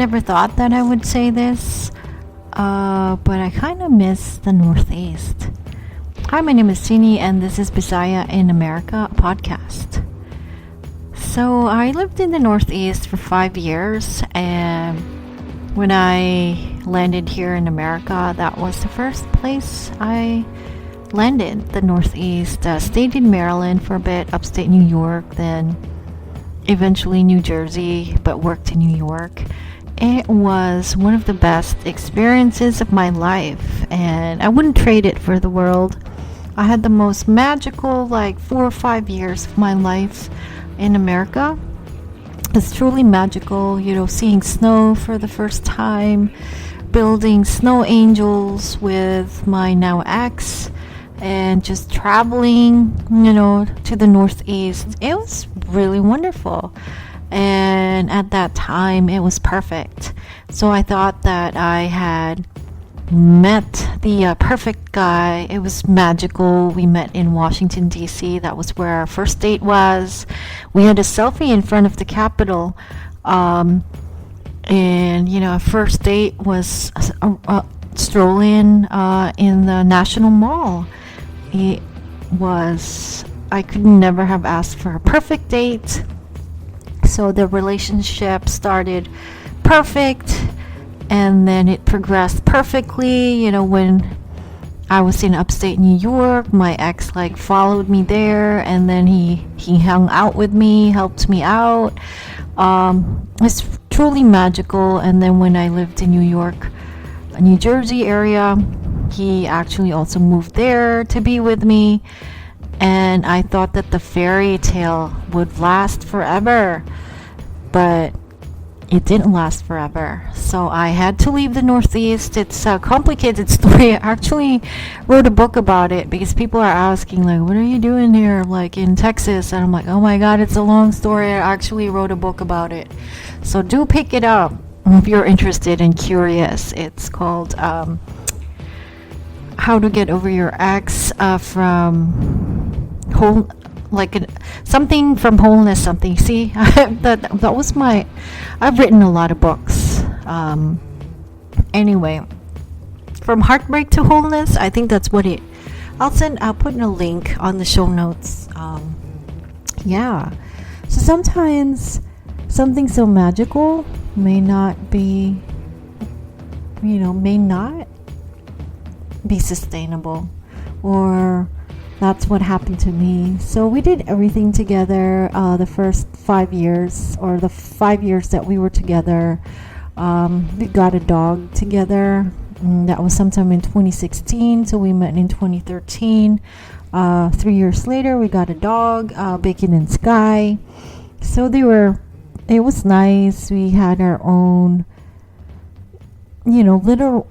never thought that I would say this, but I kind of miss the Northeast. Hi, my name is Tini, and this is Bisaya in America podcast. So I lived in the Northeast for 5 years, and when I landed here in America, that was the first place I landed, the Northeast. Stayed in Maryland for a bit, upstate New York, then eventually New Jersey, but worked in New York. It was one of the best experiences of my life, and I wouldn't trade it for the world. I had the most magical 4 or 5 years of my life in America. It's truly magical, seeing snow for the first time, building snow angels with my now ex, and just traveling, to the Northeast. It was really wonderful. And at that time, it was perfect. So I thought that I had met the perfect guy. It was magical. We met in Washington, D.C. That was where our first date was. We had a selfie in front of the Capitol. And, our first date was strolling in the National Mall. I could never have asked for a perfect date. So the relationship started perfect, and then it progressed perfectly. When I was in upstate New York, my ex followed me there, and then he hung out with me, helped me out. It's truly magical. And then when I lived in New York, New Jersey area, he actually also moved there to be with me. And I thought that the fairy tale would last forever, but it didn't last forever. So I had to leave the Northeast. It's a complicated story. I actually wrote a book about it because people are asking, what are you doing here, in Texas? And I'm like, oh my God, it's a long story. I actually wrote a book about it. So do pick it up if you're interested and curious. It's called How to Get Over Your Ex from something from wholeness something. See, that was I've written a lot of books. Anyway, from heartbreak to wholeness, I think that's what I'll put in a link on the show notes. Yeah. So sometimes something so magical may not be sustainable, or that's what happened to me. So we did everything together the first 5 years, or the 5 years that we were together. We got a dog together. That was sometime in 2016, so we met in 2013. 3 years later, we got a dog, Bacon and Sky. So it was nice. We had our own, little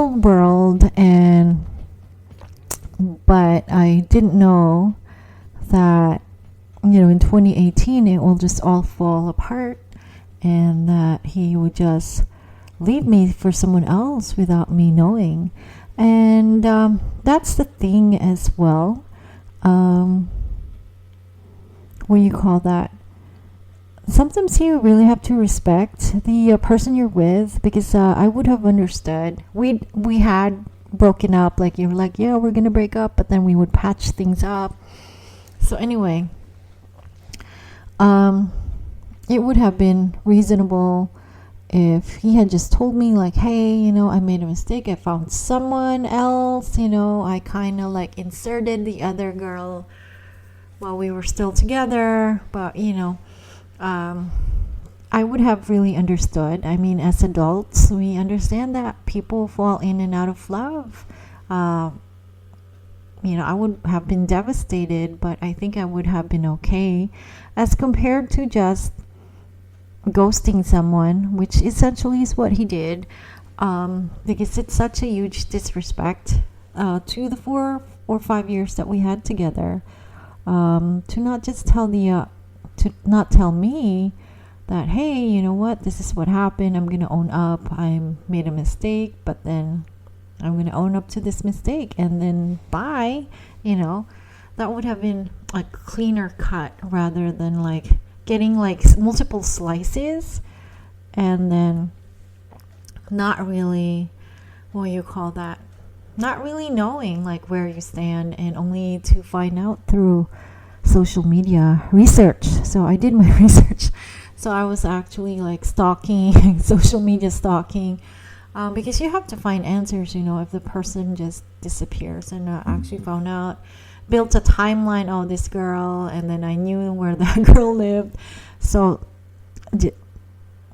world, but I didn't know that, in 2018 it will just all fall apart, and that he would just leave me for someone else without me knowing. And that's the thing as well. What do you call that? Sometimes you really have to respect the person you're with, because I would have understood. We had broken up, you were yeah, we're gonna break up, but then we would patch things up. So anyway, it would have been reasonable if he had just told me hey, I made a mistake, I found someone else, I kind of inserted the other girl while we were still together. But I would have really understood. I mean, as adults, we understand that people fall in and out of love. I would have been devastated, but I think I would have been okay, as compared to just ghosting someone, which essentially is what he did, because it's such a huge disrespect to the 4 or 5 years that we had together, to not just tell me that, hey, you know what, this is what happened, I'm gonna own up, I made a mistake, but then I'm gonna own up to this mistake, and then bye. That would have been a cleaner cut, rather than getting multiple slices and then not really, what you call that, not really knowing like where you stand, and only to find out through social media research. So I did my research. So I was actually like stalking, social media stalking, because you have to find answers, if the person just disappears. And I actually found out, built a timeline of this girl, and then I knew where that girl lived. So,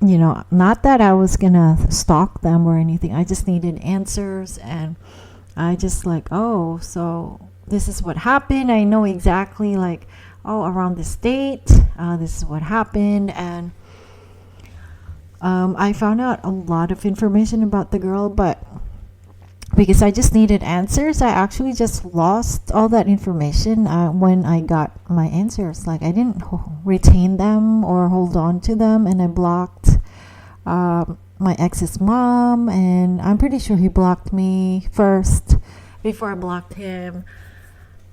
not that I was gonna stalk them or anything. I just needed answers, and I just like, oh, so this is what happened. I know exactly like, oh, around this date, this is what happened. And I found out a lot of information about the girl, but because I just needed answers, I actually just lost all that information when I got my answers. Like I didn't retain them or hold on to them, and I blocked my ex's mom, and I'm pretty sure he blocked me first before I blocked him.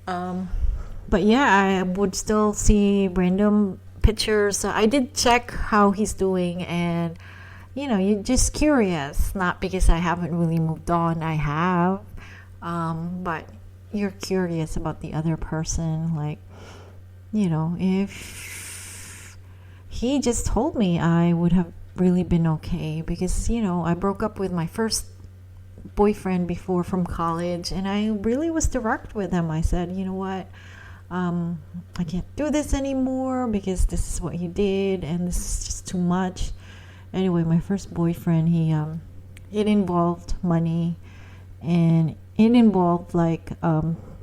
But yeah, I would still see random pictures. I did check how he's doing, and you're just curious, not because I haven't really moved on. I have, but you're curious about the other person. Like, if he just told me, I would have really been okay, because I broke up with my first boyfriend before from college, and I really was direct with him. I said, you know what, I can't do this anymore because this is what you did, and this is just too much. Anyway, my first boyfriend, it involved money, and it involved like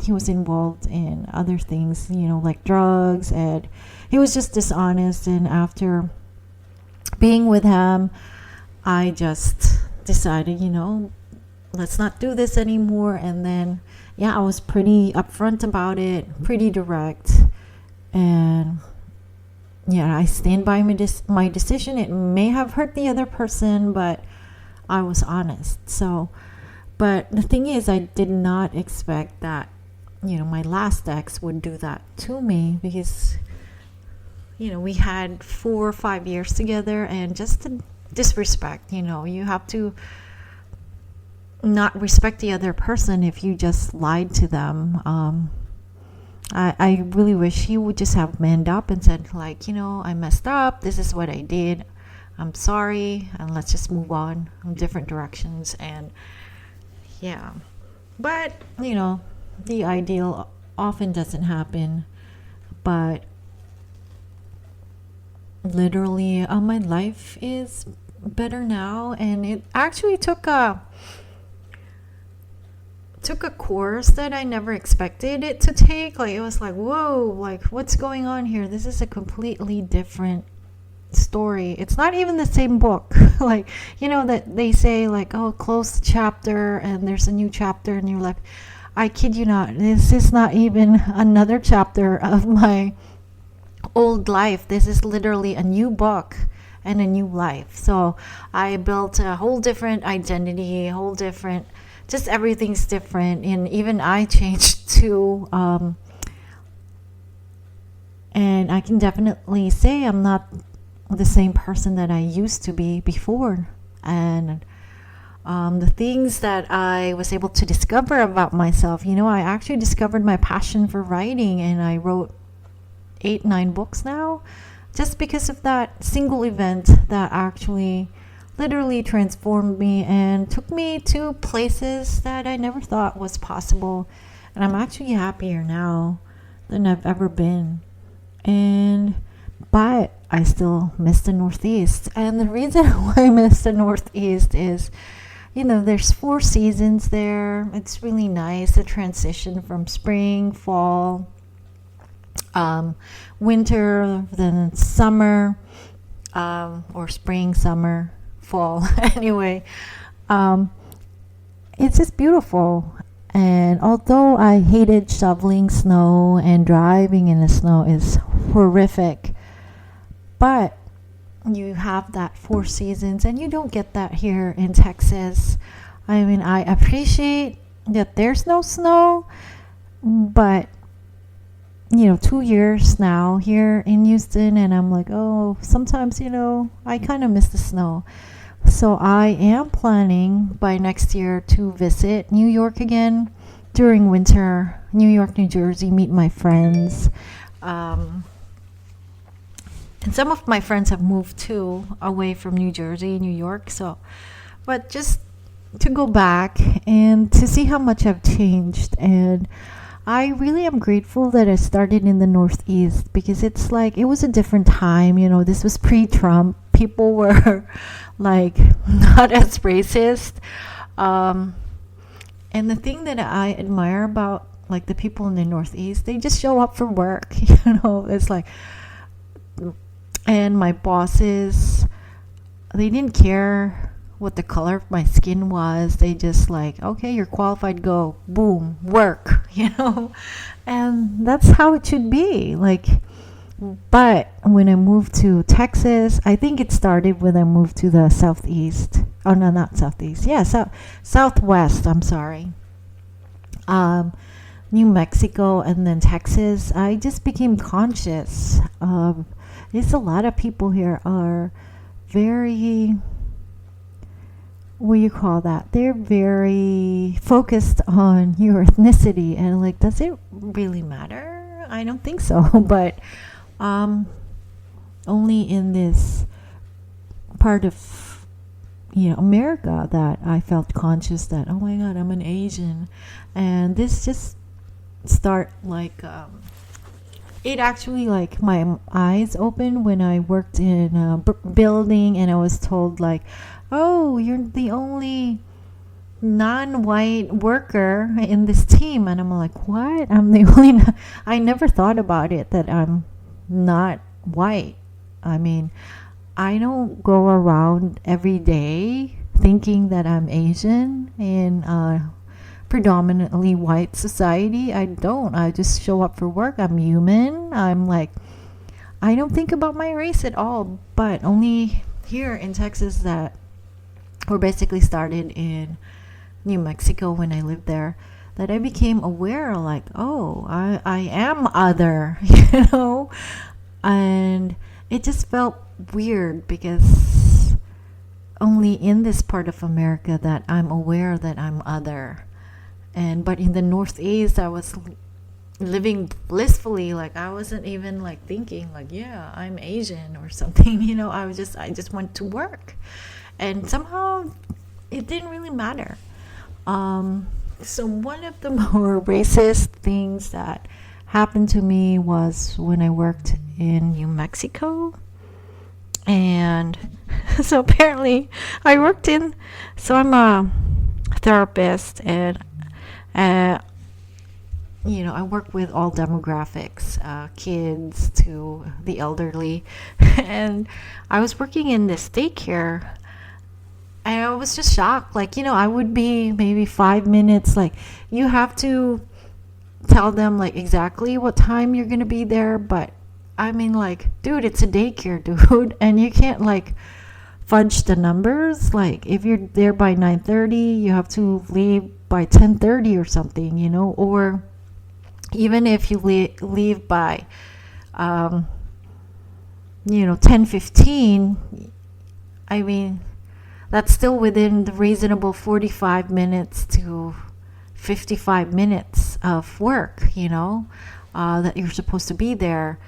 he was involved in other things, like drugs, and he was just dishonest. And after being with him, I just decided, let's not do this anymore. And then I was pretty upfront about it, pretty direct, and I stand by my decision. It may have hurt the other person, but I was honest. So, but the thing is, I did not expect that my last ex would do that to me, because we had 4 or 5 years together, and just to disrespect, you have to not respect the other person if you just lied to them. I really wish he would just have manned up and said, like, I messed up, this is what I did, I'm sorry, and let's just move on in different directions. And but the ideal often doesn't happen. But literally, my life is better now, and it actually took a course that I never expected it to take. Like, it was like, whoa, like, what's going on here? This is a completely different story. It's not even the same book. Like, that they say, like, oh, close the chapter and there's a new chapter, and you're like, I kid you not, this is not even another chapter of my old life. This is literally a new book and a new life. So I built a whole different identity, a whole different, just everything's different. And even I changed too. And I can definitely say I'm not the same person that I used to be before. And the things that I was able to discover about myself, I actually discovered my passion for writing, and I wrote 8-9 books now, just because of that single event that actually literally transformed me and took me to places that I never thought was possible. And I'm actually happier now than I've ever been. But I still miss the Northeast. And the reason why I miss the Northeast is, there's 4 seasons there. It's really nice, the transition from spring, fall, winter, then summer, or spring, summer, fall. Anyway, it's just beautiful. And although I hated shoveling snow and driving in the snow is horrific, but you have that 4 seasons, and you don't get that here in Texas. I mean, I appreciate that there's no snow, but 2 years now here in Houston, and I'm like, oh, sometimes I kind of miss the snow. So I am planning by next year to visit New York again during winter. New York, New Jersey, meet my friends. Um, and some of my friends have moved too away from New Jersey, New York. So, but just to go back and to see how much I've changed. And I really am grateful that I started in the Northeast because it's like it was a different time. You know, this was pre-Trump. People were like not as racist. Um, and the thing that I admire about like the people in the Northeast, they just show up for work. You know, it's like, and my bosses, they didn't care what the color of my skin was. They just like, okay, you're qualified, go, boom, work, you know. And that's how it should be. Like, but when I moved to Texas, I think it started when I moved to the Southeast. Oh no, not Southeast. Yeah, Southwest. I'm sorry. Um, New Mexico and then Texas. I just became conscious of. There's a lot of people here are very. What do you call that? They're very focused on your ethnicity, and like, does it really matter? I don't think so. But um, only in this part of America that I felt conscious that, oh my God, I'm an Asian, and this just start like it actually like my eyes opened when I worked in a building, and I was told like, oh, you're the only non-white worker in this team. And I'm like, what? I'm the only I never thought about it that I'm not white. I mean, I don't go around every day thinking that I'm Asian in a predominantly white society. I don't. I just show up for work. I'm human. I'm like, I don't think about my race at all. But only here in Texas that were basically started in New Mexico when I lived there, that I became aware like, oh, I am other, you know. And it just felt weird because only in this part of America that I'm aware that I'm other. And but in the Northeast I was living blissfully, like I wasn't even like thinking like, yeah, I'm Asian or something, you know. I just went to work, and somehow it didn't really matter. So one of the more racist things that happened to me was when I worked in New Mexico. And so apparently I'm a therapist, and I work with all demographics, kids to the elderly. And I was working in this daycare, and I was just shocked. Like, I would be maybe 5 minutes, like, you have to tell them, like, exactly what time you're going to be there. But, I mean, like, dude, it's a daycare, dude. And you can't, like, fudge the numbers. Like, if you're there by 9:30, you have to leave by 10:30 or something, or even if you leave by 10:15, I mean, that's still within the reasonable 45 minutes to 55 minutes of work, that you're supposed to be there.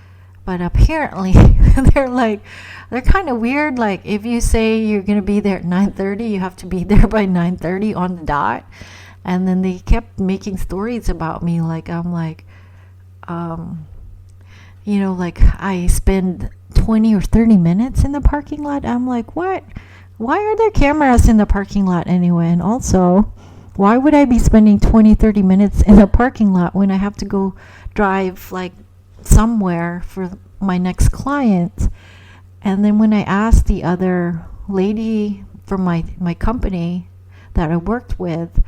But apparently they're kind of weird. Like, if you say you're going to be there at 9:30, you have to be there by 9:30 on the dot. And then they kept making stories about me. Like, I'm like, like I spend 20 or 30 minutes in the parking lot. I'm like, what? Why are there cameras in the parking lot anyway? And also, why would I be spending 20, 30 minutes in a parking lot when I have to go drive like somewhere for my next client? And then when I asked the other lady from my company that I worked with,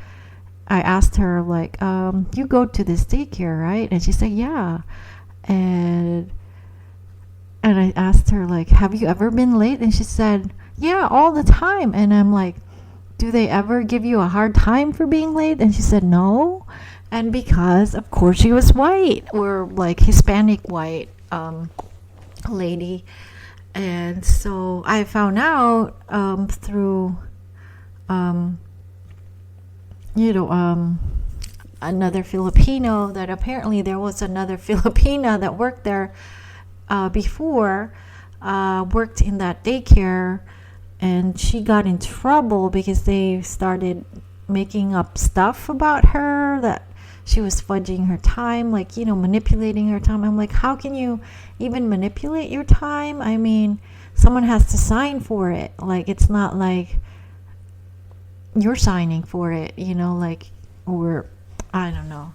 I asked her, like, you go to this daycare, right? And she said, yeah. And I asked her, like, have you ever been late? And she said, yeah, all the time. And I'm like, do they ever give you a hard time for being late? And she said, no. And because, of course, she was white, or like Hispanic white lady. And so I found out through um, another Filipino, that apparently there was another Filipina that worked there before, worked in that daycare, and she got in trouble because they started making up stuff about her, that she was fudging her time, like, manipulating her time. I'm like, how can you even manipulate your time? I mean, someone has to sign for it. Like, it's not like you're signing for it, like, or I don't know.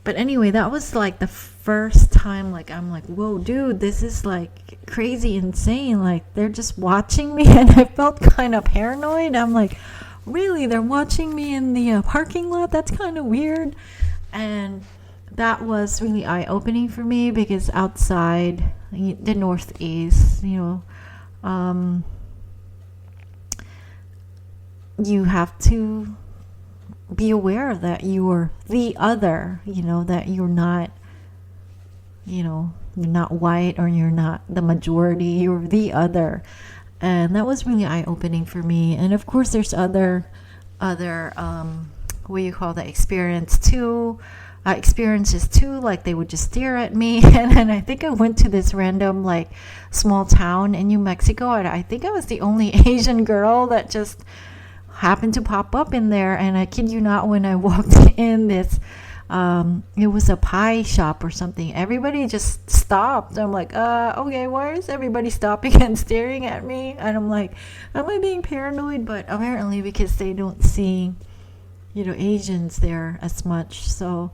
But anyway, that was like the first time, like, I'm like, whoa, dude, this is like crazy insane. Like, they're just watching me, and I felt kind of paranoid. I'm like, really? They're watching me in the parking lot? That's kind of weird. And that was really eye-opening for me, because outside the Northeast, you have to be aware that you're the other, that you're not, you're not white, or you're not the majority, you're the other. And that was really eye-opening for me. And of course there's other what you call that, experiences too, like they would just stare at me. And then I think I went to this random, like, small town in New Mexico, and I think I was the only Asian girl that just happened to pop up in there. And I kid you not, when I walked in this, it was a pie shop or something, everybody just stopped. I'm like, okay, why is everybody stopping and staring at me? And I'm like, am I being paranoid? But apparently, because they don't see, Asians there as much. So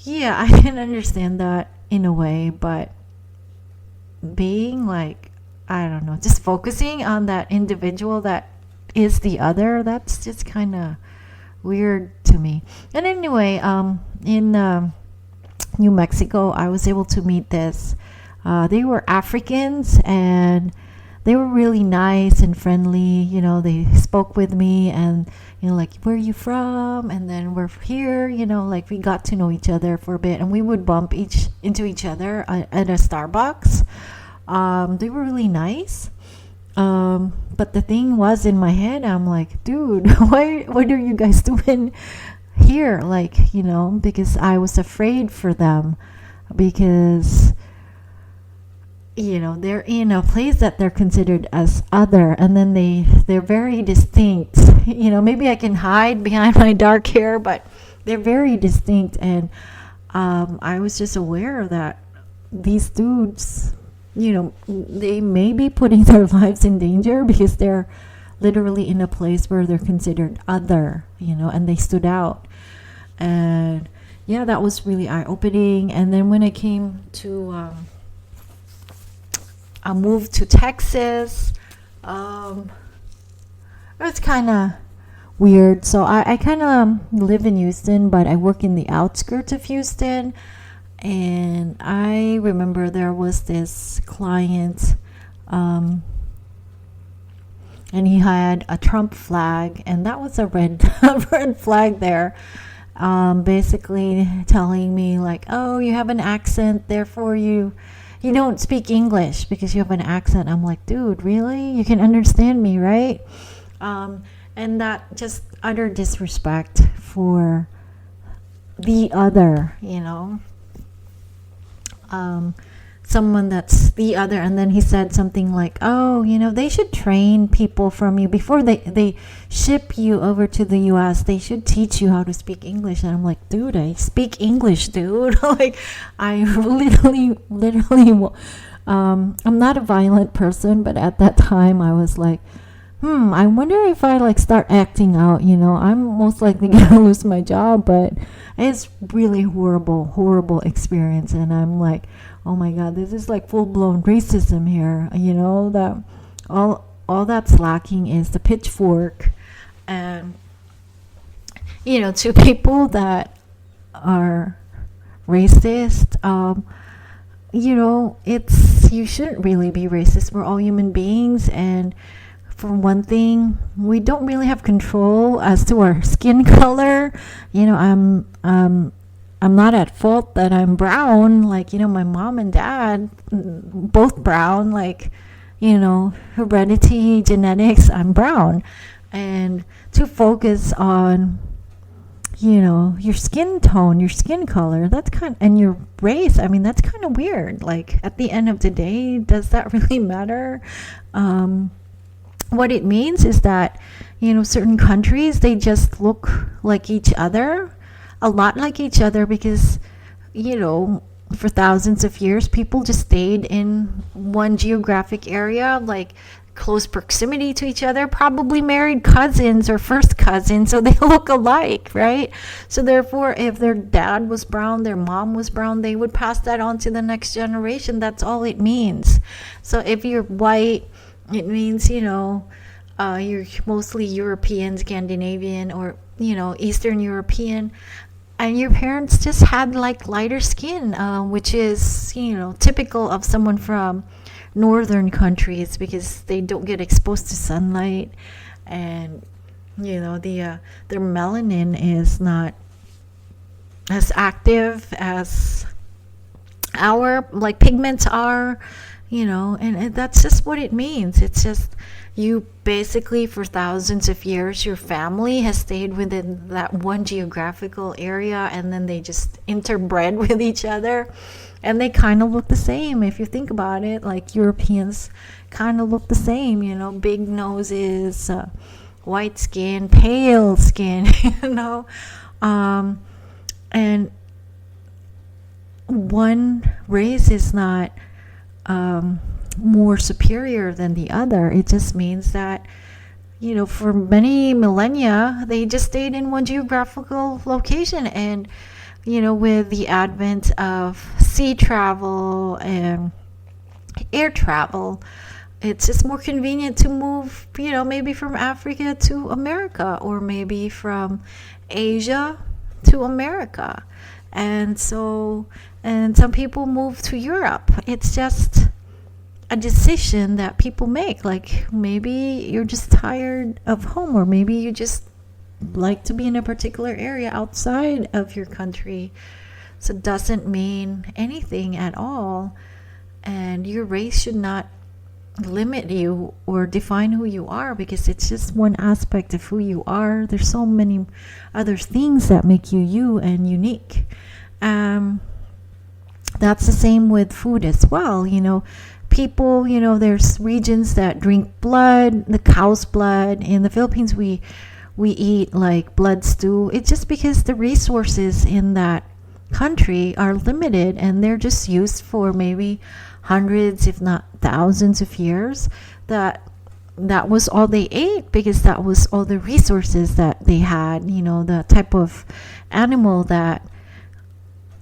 yeah, I can understand that in a way. But being like, I don't know, just focusing on that individual that is the other, that's just kind of weird to me. And anyway, in New Mexico, I was able to meet this. They were Africans, and they were really nice and friendly. They spoke with me, and like, where are you from? And then we're here. Like, we got to know each other for a bit, and we would bump into each other at a Starbucks. They were really nice. But the thing was, in my head, I'm like, dude, what are you guys doing here? Like, because I was afraid for them, because, they're in a place that they're considered as other, and then they're very distinct. Maybe I can hide behind my dark hair, but they're very distinct. And I was just aware that these dudes, they may be putting their lives in danger, because they're literally in a place where they're considered other, and they stood out. And yeah, that was really eye-opening. And then when I came to I moved to Texas, it was kind of weird. So I kind of live in Houston, but I work in the outskirts of Houston. And I remember there was this client, and he had a Trump flag, and that was a red flag there, basically telling me, like, oh, you have an accent, therefore you don't speak English because you have an accent. I'm like, dude, really? You can understand me, right? And that just utter disrespect for the other, someone that's the other. And then he said something like, oh, they should train people from you before they ship you over to the US. They should teach you how to speak English. And I'm like, dude, I speak English, dude. Like, I literally I'm not a violent person, but at that time I was like, I wonder if I like start acting out, I'm most likely gonna lose my job. But it's really horrible experience. And I'm like, oh my God, this is like full-blown racism here. That all that's lacking is the pitchfork. And to people that are racist, you shouldn't really be racist. We're all human beings. And for one thing, we don't really have control as to our skin color. I'm I'm not at fault that I'm brown. Like, my mom and dad, both brown, like, heredity, genetics, I'm brown. And to focus on, your skin tone, your skin color, and your race, I mean, that's kind of weird. Like, at the end of the day, does that really matter? What it means is that, certain countries, they just look like each other, a lot like each other, because, for thousands of years, people just stayed in one geographic area, like close proximity to each other, probably married cousins or first cousins, so they look alike, right? So therefore, if their dad was brown, their mom was brown, they would pass that on to the next generation. That's all it means. So if you're white, it means, you're mostly European, Scandinavian, or, Eastern European, and your parents just had like lighter skin, which is, typical of someone from northern countries, because they don't get exposed to sunlight, and their melanin is not as active as our like pigments are, and that's just what it means. It's just, you basically, for thousands of years, your family has stayed within that one geographical area, and then they just interbred with each other, and they kind of look the same. If you think about it, like Europeans kind of look the same, big noses, white skin, pale skin, and one race is not more superior than the other. It just means that, for many millennia, they just stayed in one geographical location. And, with the advent of sea travel and air travel, it's just more convenient to move, maybe from Africa to America, or maybe from Asia to America. And some people move to Europe. It's just a decision that people make. Like, maybe you're just tired of home, or maybe you just like to be in a particular area outside of your country. So it doesn't mean anything at all. And your race should not limit you or define who you are, because it's just one aspect of who you are. There's so many other things that make you you and unique. That's the same with food as well. People, there's regions that drink blood, the cow's blood. In the Philippines, we eat like blood stew. It's just because the resources in that country are limited, and they're just used for maybe hundreds, if not thousands of years. That was all they ate, because that was all the resources that they had, the type of animal that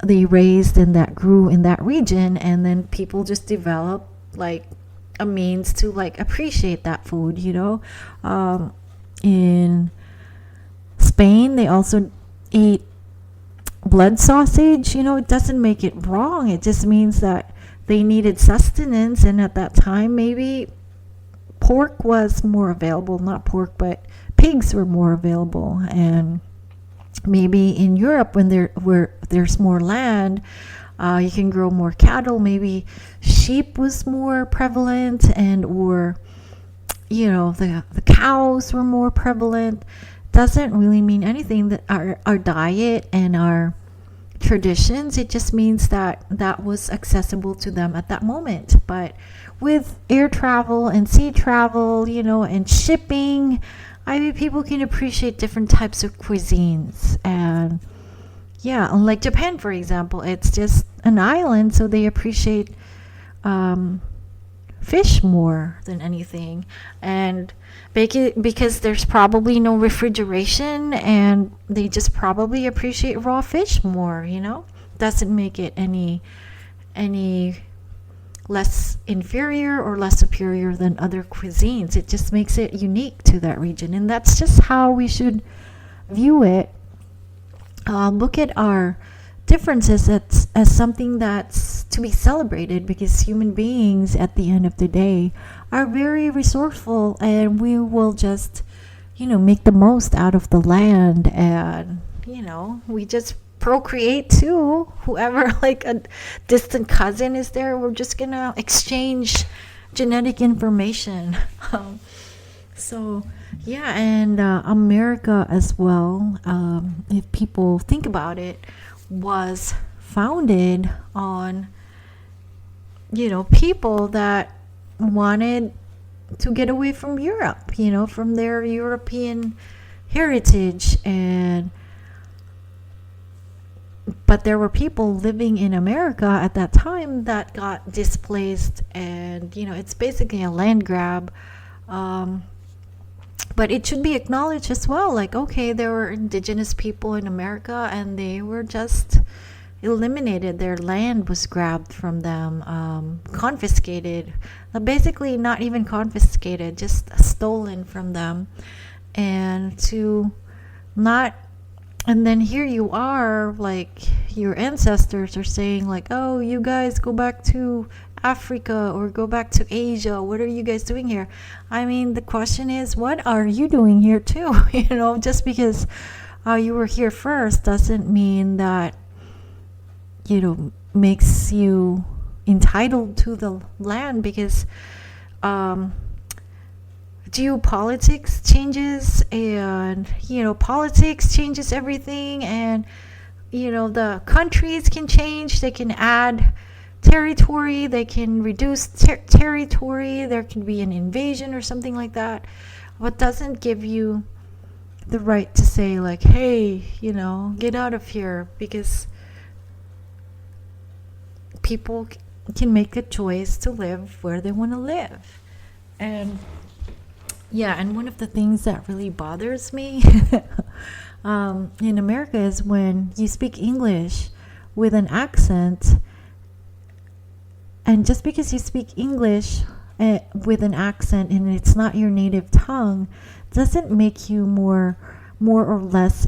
they raised and that grew in that region. And then people just developed like a means to like appreciate that food. In Spain, they also eat blood sausage. It doesn't make it wrong. It just means that they needed sustenance, and at that time, maybe pork was more available. Not pork, but pigs were more available. And maybe in Europe, where there's more land, you can grow more cattle. Maybe sheep was more prevalent, or the cows were more prevalent. Doesn't really mean anything, that our diet and our traditions. It just means that was accessible to them at that moment. But with air travel and sea travel, and shipping, I mean, people can appreciate different types of cuisines. And yeah, unlike Japan, for example, it's just an island, so they appreciate fish more than anything. And because there's probably no refrigeration, and they just probably appreciate raw fish more. Doesn't make it any less inferior or less superior than other cuisines. It just makes it unique to that region, and that's just how we should view it. Look at our differences as something that's to be celebrated, because human beings at the end of the day are very resourceful, and we will just make the most out of the land. And we just procreate too. Whoever, like a distant cousin is there, we're just gonna exchange genetic information. So yeah, and America as well, if people think about it, was founded on, people that wanted to get away from Europe, from their European heritage. But there were people living in America at that time that got displaced, and it's basically a land grab. But it should be acknowledged as well, like, okay, there were indigenous people in America and they were just eliminated. Their land was grabbed from them, confiscated, basically not even confiscated, just stolen from them. And then here you are, like, your ancestors are saying, like, oh, you guys go back to Africa or go back to Asia. What are you guys doing here? I mean, the question is, what are you doing here too? Just because you were here first doesn't mean that, makes you entitled to the land, because geopolitics changes, and politics changes everything, and the countries can change. They can add territory, they can reduce territory, there can be an invasion or something like that. What doesn't give you the right to say, like, hey, get out of here, because people can make a choice to live where they want to live. And yeah, and one of the things that really bothers me in America is when you speak English with an accent. And just because you speak English with an accent and it's not your native tongue, doesn't make you more or less.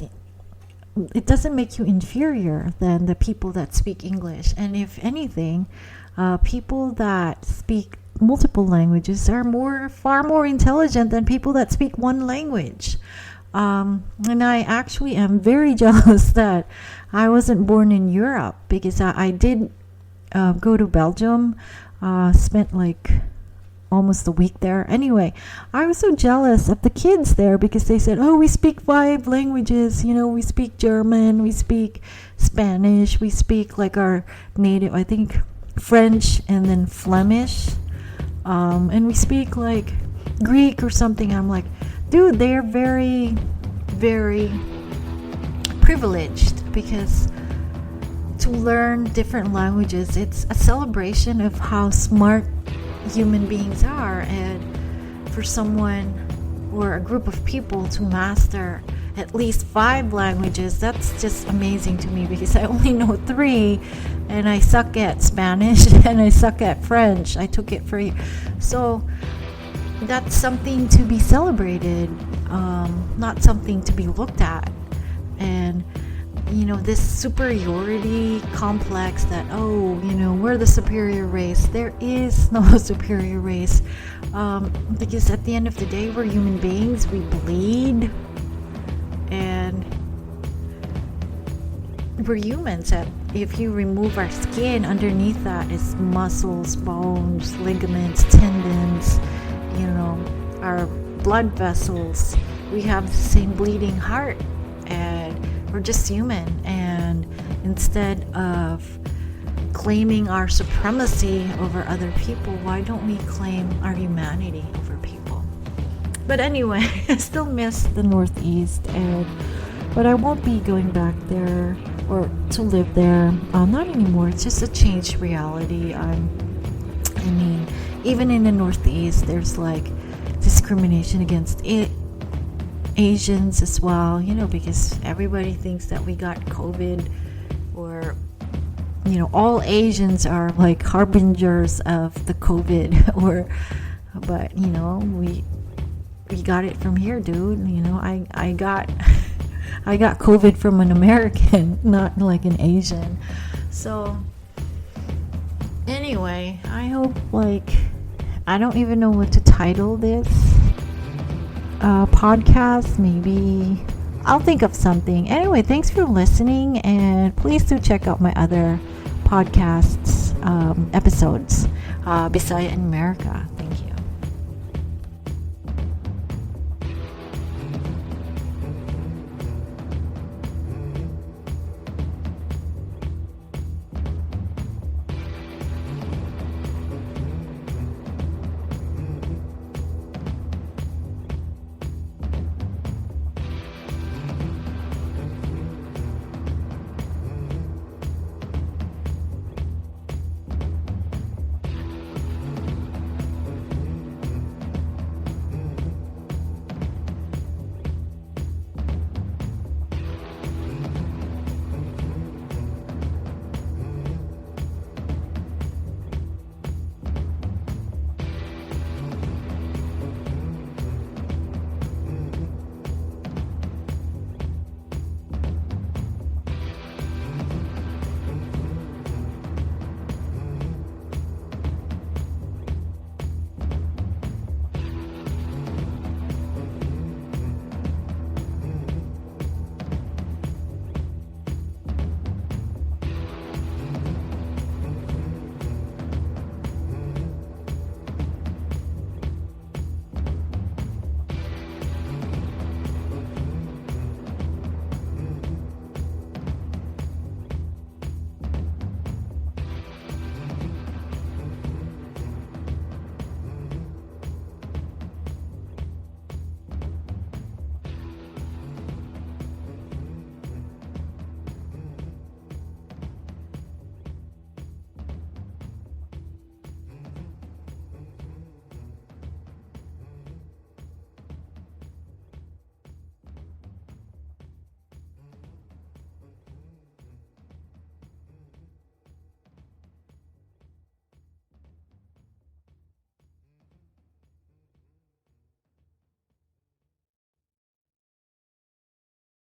It doesn't make you inferior than the people that speak English. And if anything, people that speak multiple languages are far more intelligent than people that speak one language. And I actually am very jealous that I wasn't born in Europe, because I did go to Belgium, spent like almost a week there. Anyway, I was so jealous of the kids there, because they said, oh, we speak 5 languages, we speak German, we speak Spanish, we speak like our native, I think French and then Flemish, and we speak like Greek or something. I'm like, dude, they're very, very privileged, because to learn different languages, it's a celebration of how smart human beings are. And for someone or a group of people to master at least 5 languages, that's just amazing to me, because I only know 3, and I suck at Spanish and I suck at French. I took it for you. So that's something to be celebrated, not something to be looked at. And this superiority complex that, we're the superior race. There is no superior race, because at the end of the day, we're human beings. We bleed, and we're humans. If you remove our skin, underneath that is muscles, bones, ligaments, tendons, our blood vessels. We have the same bleeding heart, and we're just human. And instead of claiming our supremacy over other people, why don't we claim our humanity over people? But anyway, I still miss the Northeast, but I won't be going back there or to live there. Not anymore. It's just a changed reality. I mean, even in the Northeast, there's like discrimination against Asians as well, because everybody thinks that we got COVID, or all Asians are like harbingers of the COVID, but we got it from here, dude. I got COVID from an American, not like an Asian. So anyway, I hope, I don't even know what to title this podcast. Maybe I'll think of something. Anyway, thanks for listening, and please do check out my other podcasts episodes, Bisaya in America.